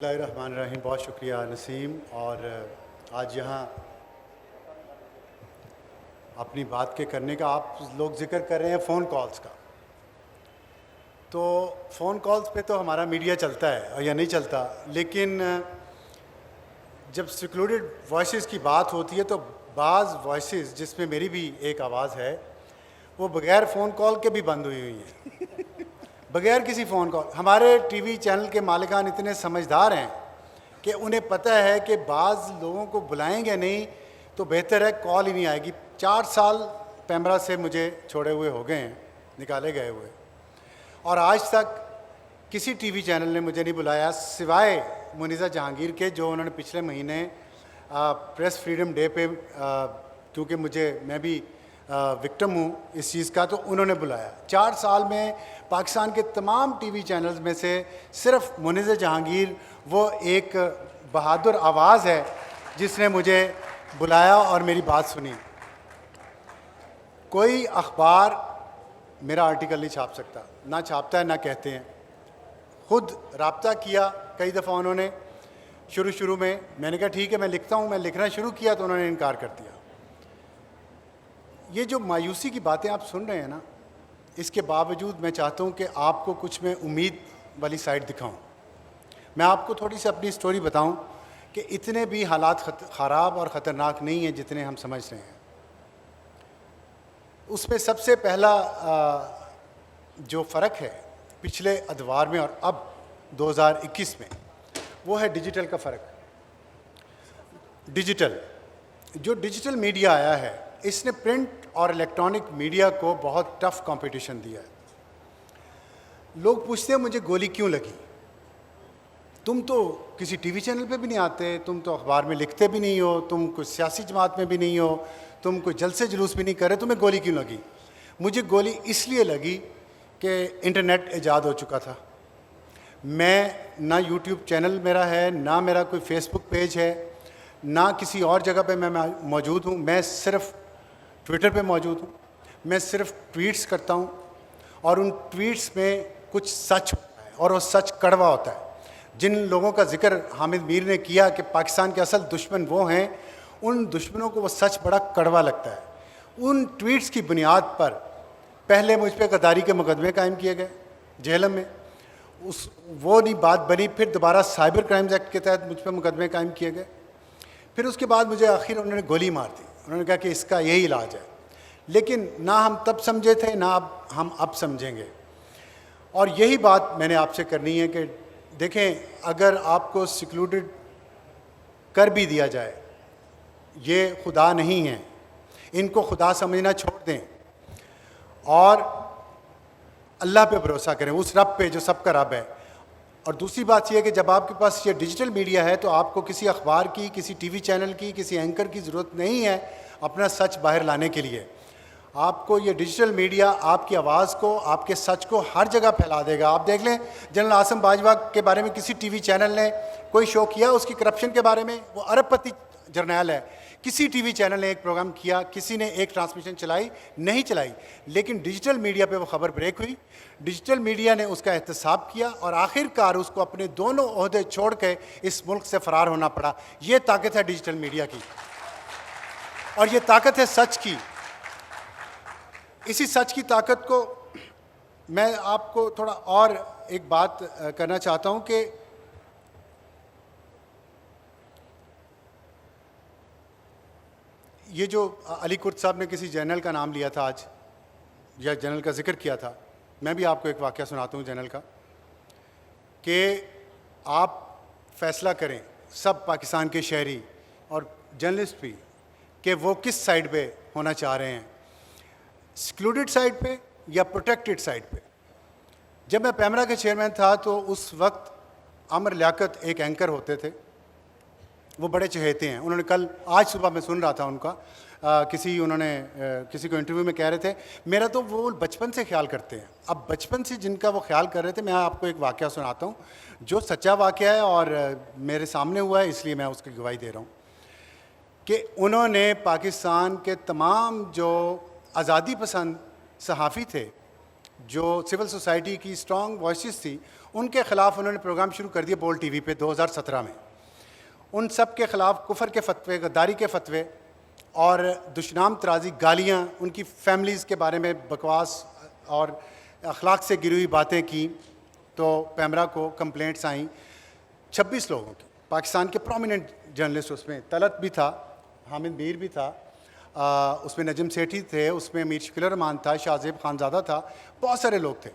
बिस्मिल्लाहिर्रहमानिर्रहीम। बहुत शुक्रिया नसीम। और आज यहाँ अपनी बात के करने का आप लोग ज़िक्र कर रहे हैं फ़ोन कॉल्स का। तो फ़ोन कॉल्स पे तो हमारा मीडिया चलता है या नहीं चलता, लेकिन जब सिक्योर्ड वॉइसेस की बात होती है तो बाज़ वॉइसेस, जिसमें मेरी भी एक आवाज़ है, वो बग़ैर फ़ोन कॉल के भी बंद हुई हैं बग़ैर किसी फ़ोन कॉल। हमारे टीवी चैनल के मालिकान इतने समझदार हैं कि उन्हें पता है कि बाज़ लोगों को बुलाएंगे नहीं तो बेहतर है कॉल ही नहीं आएगी। 4 साल पैमरा से मुझे छोड़े हुए हो गए हैं, निकाले गए हुए, और आज तक किसी टीवी चैनल ने मुझे नहीं बुलाया सिवाय मुनीज़ा जहांगीर के, जो उन्होंने पिछले महीने प्रेस फ्रीडम डे पे, क्योंकि मैं भी विक्टिम हूँ इस चीज़ का, तो उन्होंने बुलाया। 4 साल में पाकिस्तान के तमाम टीवी चैनल्स में से सिर्फ मुनीज़ा जहांगीर वो एक बहादुर आवाज़ है जिसने मुझे बुलाया और मेरी बात सुनी। कोई अखबार मेरा आर्टिकल नहीं छाप सकता, ना छापता है ना कहते हैं। खुद रब्ता किया कई दफ़ा उन्होंने, शुरू में मैंने कहा ठीक है मैं लिखता हूँ, मैं लिखना शुरू किया तो उन्होंने इनकार कर दिया। ये जो मायूसी की बातें आप सुन रहे हैं ना, इसके बावजूद मैं चाहता हूँ कि आपको कुछ मैं उम्मीद वाली साइड दिखाऊं। मैं आपको थोड़ी सी अपनी स्टोरी बताऊं कि इतने भी हालात ख़राब और ख़तरनाक नहीं हैं जितने हम समझ रहे हैं। उसमें सबसे पहला जो फ़र्क है पिछले अदवार में और अब 2021 में, वो है डिजिटल का फ़र्क। डिजिटल मीडिया आया है, इसने प्रिंट और इलेक्ट्रॉनिक मीडिया को बहुत टफ कंपटीशन दिया है। लोग पूछते हैं मुझे गोली क्यों लगी, तुम तो किसी टीवी चैनल पे भी नहीं आते, तुम तो अखबार में लिखते भी नहीं हो, तुम कोई सियासी जमात में भी नहीं हो, तुम कोई जलसे जुलूस भी नहीं कर रहे, तुम्हें गोली क्यों लगी? मुझे गोली इसलिए लगी कि इंटरनेट ईजाद हो चुका था। मैं ना यूट्यूब चैनल मेरा है, ना मेरा कोई फेसबुक पेज है, ना किसी और जगह पे मैं मौजूद हूँ। मैं सिर्फ ट्विटर पे मौजूद हूँ। मैं सिर्फ ट्वीट्स करता हूँ और उन ट्वीट्स में कुछ सच होता है और वो सच कड़वा होता है। जिन लोगों का जिक्र हामिद मीर ने किया कि पाकिस्तान के असल दुश्मन वो हैं, उन दुश्मनों को वो सच बड़ा कड़वा लगता है। उन ट्वीट्स की बुनियाद पर पहले मुझ पर गद्दारी के मुकदमे कायम किए गए जेहलम में, वो नहीं बात बनी। फिर दोबारा साइबर क्राइम्स एक्ट के तहत मुझ पर मुकदमे कायम किए गए। फिर उसके बाद मुझे आखिर उन्होंने गोली मार दी। उन्होंने कहा कि इसका यही इलाज है। लेकिन ना हम तब समझे थे, ना हम अब समझेंगे। और यही बात मैंने आपसे करनी है कि देखें, अगर आपको सिक्लूडेड कर भी दिया जाए, ये खुदा नहीं है, इनको खुदा समझना छोड़ दें और अल्लाह पे भरोसा करें, उस रब पे जो सबका रब है। और दूसरी बात यह है कि जब आपके पास ये डिजिटल मीडिया है तो आपको किसी अखबार की, किसी टीवी चैनल की, किसी एंकर की ज़रूरत नहीं है अपना सच बाहर लाने के लिए। आपको ये डिजिटल मीडिया आपकी आवाज़ को, आपके सच को हर जगह फैला देगा। आप देख लें, जनरल आसिम बाजवा के बारे में किसी टीवी चैनल ने कोई शो किया उसकी करप्शन के बारे में? वो अरबपति जर्नैल है। किसी टीवी चैनल ने एक प्रोग्राम किया, किसी ने एक ट्रांसमिशन चलाई? नहीं चलाई। लेकिन डिजिटल मीडिया पे वो खबर ब्रेक हुई, डिजिटल मीडिया ने उसका एहतसाब किया और आखिरकार उसको अपने दोनों ओहदे छोड़ के इस मुल्क से फ़रार होना पड़ा। ये ताकत है डिजिटल मीडिया की और ये ताकत है सच की। इसी सच की ताकत को मैं आपको थोड़ा और एक बात करना चाहता हूं कि ये जो अली कुर्द साहब ने किसी जनरल का नाम लिया था आज, या जनरल का जिक्र किया था, मैं भी आपको एक वाक़या सुनाता हूँ जनरल का, कि आप फैसला करें, सब पाकिस्तान के शहरी और जर्नलिस्ट भी, कि वो किस साइड पे होना चाह रहे हैं, सिक्लूडेड साइड पे या प्रोटेक्टेड साइड पे। जब मैं पैमरा के चेयरमैन था तो उस वक्त आमिर लियाकत एक एंकर होते थे, वो बड़े चहेते हैं। उन्होंने कल, आज सुबह मैं सुन रहा था उनका, किसी को इंटरव्यू में कह रहे थे मेरा तो वो बचपन से ख्याल करते हैं। अब बचपन से जिनका वो ख्याल कर रहे थे, मैं आपको एक वाक़या सुनाता हूँ जो सच्चा वाक़या है और मेरे सामने हुआ है, इसलिए मैं उसकी गवाही दे रहा हूँ कि उन्होंने पाकिस्तान के तमाम जो आज़ादी पसंद सहाफ़ी थे, जो सिविल सोसाइटी की स्ट्रॉन्ग वॉइसेस थी, उनके ख़िलाफ़ उन्होंने प्रोग्राम शुरू कर दिए बोल टीवी पे 2017 में। उन सब के ख़िलाफ़ कुफर के फतवे, गद्दारी के फतवे और दुश्मनाम तराजी गालियाँ, उनकी फैमिलीज़ के बारे में बकवास और अखलाक से गिरी हुई बातें की, तो पैमरा को कंप्लेंट्स आईं 26 लोगों की। पाकिस्तान के प्रोमिनेंट जर्नलिस्ट, उसमें तलत भी था, हामिद मीर भी था, उसमें नजम सेठी थे, उसमें मीर शकील रहमान था, शाहजेब खानज़ादा था, बहुत सारे लोग थे,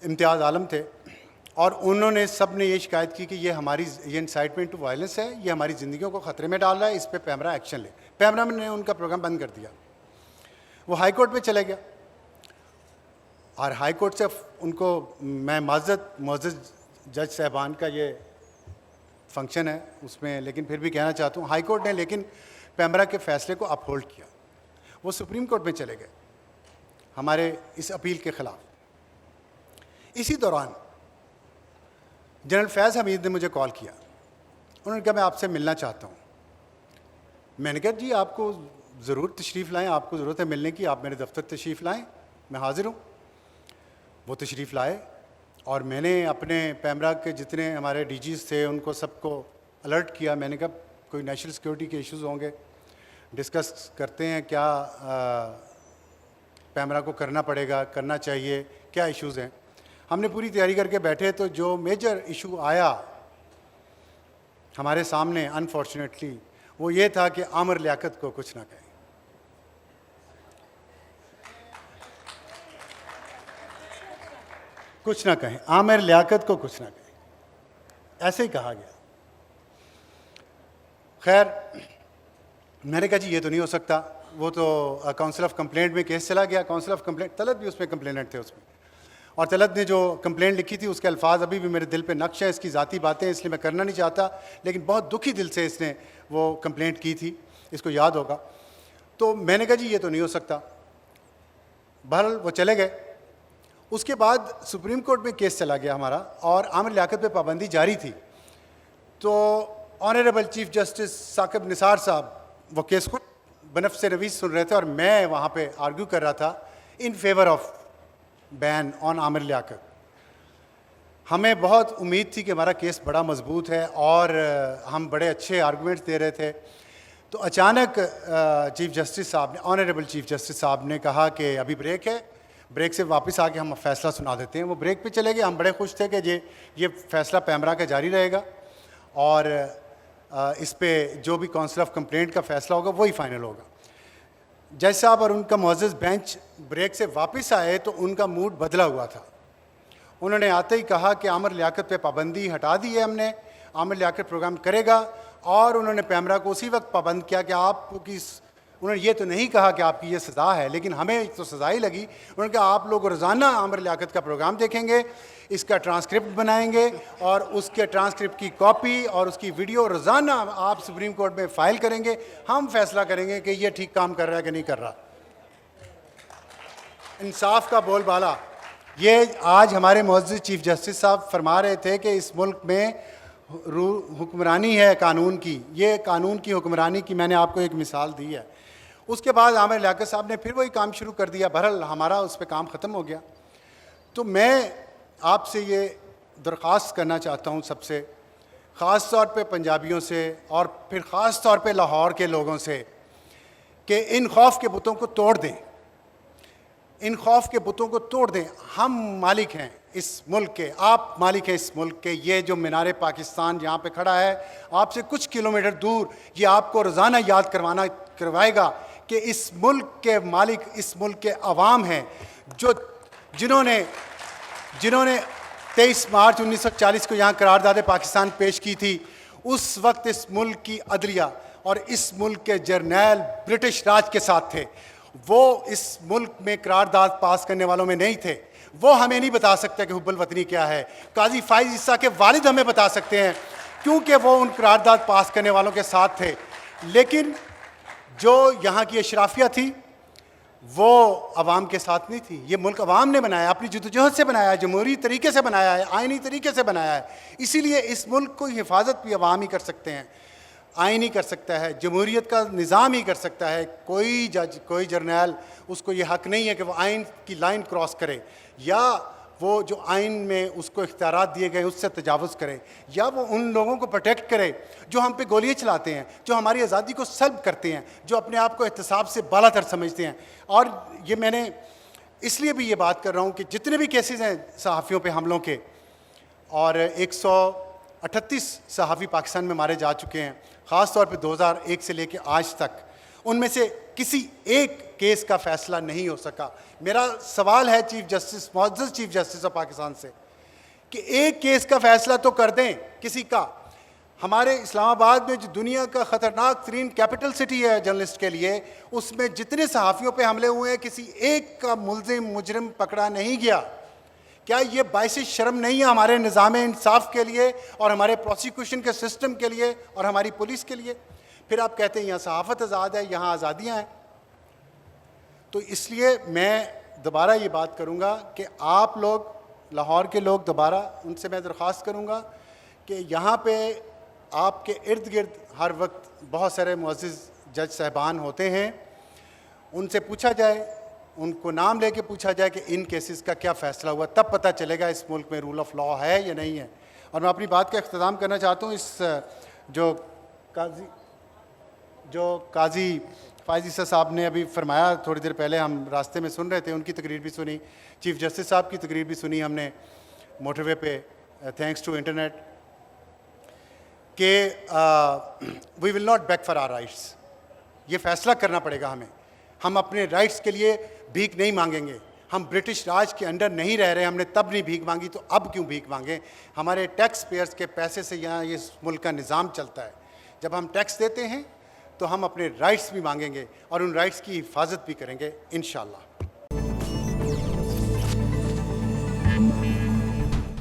इम्तियाज़ आलम थे। और उन्होंने सब ने ये शिकायत की कि ये इंसाइटमेंट टू वायलेंस है, ये हमारी ज़िंदगियों को ख़तरे में डाल रहा है, इस पर पैमरा एक्शन ले। पैमरा ने उनका प्रोग्राम बंद कर दिया। वो हाई कोर्ट में चले गया और हाई कोर्ट से उनको, मैं मुअज़्ज़ज़ जज साहबान का ये फंक्शन है उसमें, लेकिन फिर भी कहना चाहता हूँ, हाई कोर्ट ने लेकिन पैमरा के फ़ैसले को अपहोल्ड किया। वो सुप्रीम कोर्ट में चले गए हमारे इस अपील के ख़िलाफ़। इसी दौरान जनरल फैज़ हमीद ने मुझे कॉल किया। उन्होंने कहा मैं आपसे मिलना चाहता हूँ। मैंने कहा जी आपको ज़रूर तशरीफ़ लाएँ, आपको ज़रूरत है मिलने की, आप मेरे दफ्तर तशरीफ़ लाएँ, मैं हाज़िर हूँ। वो तशरीफ़ लाए और मैंने अपने पैमरा के जितने हमारे डीजीज़ थे उनको सबको अलर्ट किया। मैंने कहा कोई नेशनल सिक्योरिटी के इश्यूज़ होंगे, डिस्कस करते हैं क्या पैमरा को करना पड़ेगा, करना चाहिए, क्या इश्यूज़ हैं। हमने पूरी तैयारी करके बैठे तो जो मेजर इशू आया हमारे सामने अनफॉर्चुनेटली वो ये था कि आमिर लियाकत को कुछ ना कहें। कुछ ना कहें, आमिर लियाकत को कुछ ना कहें, ऐसे ही कहा गया। खैर मैंने कहा जी ये तो नहीं हो सकता। वो तो काउंसिल ऑफ कंप्लेंट में केस चला गया। काउंसिल ऑफ कंप्लेंट, तलत भी उसमें कंप्लेनेंट थे उसमें, और तलत ने जो कंप्लेंट लिखी थी उसके अल्फाज अभी भी मेरे दिल पे नक्श है। इसकी ज़ाती बातें इसलिए मैं करना नहीं चाहता, लेकिन बहुत दुखी दिल से इसने वो कंप्लेंट की थी, इसको याद होगा। तो मैंने कहा जी ये तो नहीं हो सकता। बहरहाल वो चले गए। उसके बाद सुप्रीम कोर्ट में केस चला गया हमारा और आमिर लियाकत पे पाबंदी जारी थी। तो honourable chief justice Saqib Nisar साहब वो केस को बनफ से नवीस सुन रहे थे और मैं वहाँ पे आर्ग्यू कर रहा था in favour of ban on Aamir Liaquat. हमें बहुत उम्मीद थी कि हमारा केस बड़ा मजबूत है और हम बड़े अच्छे आर्गूमेंट्स दे रहे थे। तो अचानक चीफ जस्टिस साहब ने, ऑनरेबल चीफ जस्टिस साहब ने कहा कि अभी ब्रेक है, ब्रेक से वापस आके हम फैसला सुना देते हैं। वो ब्रेक पे चले गए। हम बड़े खुश थे कि ये फैसला पैमरा का जारी रहेगा और इस पे जो भी काउंसिल ऑफ कंप्लेंट का फैसला होगा वही फाइनल होगा। जज साहब और उनका मुअज़्ज़ज़ बेंच ब्रेक से वापस आए तो उनका मूड बदला हुआ था। उन्होंने आते ही कहा कि आमिर लियाकत पे पाबंदी हटा दी है हमने, आमिर लियाकत प्रोग्राम करेगा। और उन्होंने पैमरा को उसी वक्त पाबंद किया कि आपकी, उन्होंने ये तो नहीं कहा कि आपकी ये सज़ा है, लेकिन हमें तो सज़ा ही लगी। उन्होंने कहा आप लोग रोज़ाना आमिर लियाकत का प्रोग्राम देखेंगे, इसका ट्रांसक्रिप्ट बनाएंगे और उसके ट्रांसक्रिप्ट की कॉपी और उसकी वीडियो रोज़ाना आप सुप्रीम कोर्ट में फ़ाइल करेंगे। हम फैसला करेंगे कि ये ठीक काम कर रहा है कि नहीं कर रहा। इंसाफ का बोलबाला। ये आज हमारे मुअज़्ज़ज़ चीफ जस्टिस साहब फरमा रहे थे कि इस मुल्क में हुक्मरानी है कानून की। ये कानून की हुक्मरानी की मैंने आपको एक मिसाल दी है। उसके बाद आमिर लियाकत साहब ने फिर वही काम शुरू कर दिया। बहरहाल हमारा उस पर काम ख़त्म हो गया। तो मैं आपसे ये दरख्वास्त करना चाहता हूँ सबसे, ख़ास तौर पे पंजाबियों से और फिर ख़ास तौर पे लाहौर के लोगों से, कि इन खौफ के बुतों को तोड़ दें, इन खौफ के बुतों को तोड़ दें। हम मालिक हैं इस मुल्क के, आप मालिक हैं इस मुल्क के। ये जो मीनार पाकिस्तान यहाँ पे खड़ा है, आपसे कुछ किलोमीटर दूर, ये आपको रोज़ाना याद करवाएगा कि इस मुल्क के मालिक इस मुल्क के अवाम हैं, जिन्होंने 23 मार्च 1940 को यहाँ करारदाद पाकिस्तान पेश की थी। उस वक्त इस मुल्क की अदलिया और इस मुल्क के जर्नैल ब्रिटिश राज के साथ थे। वो इस मुल्क में करारदाद पास करने वालों में नहीं थे। वो हमें नहीं बता सकते कि हुब्बुल वतनी क्या है। काजी फाइज ईसा के वालिद हमें बता सकते हैं, क्योंकि वो उन करारदाद पास करने वालों के साथ थे। लेकिन जो यहाँ की अशराफिया थी वो अवाम के साथ नहीं थी। ये मुल्क अवाम ने बनाया, अपनी जद्दोजहद से बनाया है, जमहूरी तरीके से बनाया है, आइनी तरीके से बनाया है। इसीलिए इस मुल्क को हिफाजत भी अवाम ही कर सकते हैं, आइन ही कर सकता है, जमहूरियत का निज़ाम ही कर सकता है। कोई जज, कोई जर्नैल, उसको ये हक़ नहीं है कि वो आइन की लाइन क्रॉस करे या वो जो आइन में उसको इख्तियारात दिए गए उससे तजावुज़ करे, या वो उन लोगों को प्रोटेक्ट करे जो हम पे गोलियाँ चलाते हैं, जो हमारी आज़ादी को सल्ब करते हैं, जो अपने आप को एहतसाब से बालातर समझते हैं। और ये मैंने इसलिए भी ये बात कर रहा हूँ कि जितने भी केसेस हैं सहाफ़ियों पे हमलों के, और 138 सहाफ़ी पाकिस्तान में मारे जा चुके हैं, ख़ास तौर पे 2001 से लेके आज तक, उनमें से किसी एक केस का फ़ैसला नहीं हो सका। मेरा सवाल है चीफ जस्टिस, मुअज़्ज़ज़ चीफ जस्टिस ऑफ पाकिस्तान से, कि एक केस का फ़ैसला तो कर दें किसी का। हमारे इस्लामाबाद में जो दुनिया का ख़तरनाक तरीन कैपिटल सिटी है जर्नलिस्ट के लिए, उसमें जितने सहाफ़ियों पे हमले हुए हैं किसी एक का मुजरिम पकड़ा नहीं गया। क्या ये बाइस शर्म नहीं है हमारे निज़ाम इंसाफ के लिए और हमारे प्रोसिक्यूशन के सिस्टम के लिए और हमारी पुलिस के लिए? फिर आप कहते हैं यहाँ सहाफ़त आज़ाद है, यहाँ आज़ादियाँ हैं। तो इसलिए मैं दोबारा ये बात करूँगा कि आप लोग, लाहौर के लोग, दोबारा उनसे मैं दरख्वास्त करूँगा कि यहाँ पे आपके इर्द गिर्द हर वक्त बहुत सारे मुअज़्ज़िज़ जज साहबान होते हैं, उनसे पूछा जाए, उनको नाम लेके पूछा जाए कि इन केसेस का क्या फ़ैसला हुआ, तब पता चलेगा इस मुल्क में रूल ऑफ लॉ है या नहीं है। और मैं अपनी बात का इख्तिताम करना चाहता हूँ। इस जो काजी फ़ाइज़ ईसा साहब ने अभी फरमाया, थोड़ी देर पहले हम रास्ते में सुन रहे थे, उनकी तकरीर भी सुनी, चीफ जस्टिस साहब की तकरीर भी सुनी हमने मोटरवे पे, थैंक्स टू इंटरनेट, कि we will not back for our rights. ये फ़ैसला करना पड़ेगा हमें। हम अपने राइट्स के लिए भीख नहीं मांगेंगे। हम ब्रिटिश राज के अंडर नहीं रह रहे, हमने तब नहीं भीख मांगी, तो अब क्यों भीख मांगें? हमारे टैक्स पेयर्स के पैसे से यहाँ ये मुल्क का निज़ाम चलता है। जब हम टैक्स देते हैं तो हम अपने राइट्स भी मांगेंगे और उन राइट्स की हिफाजत भी करेंगे इंशाअल्लाह।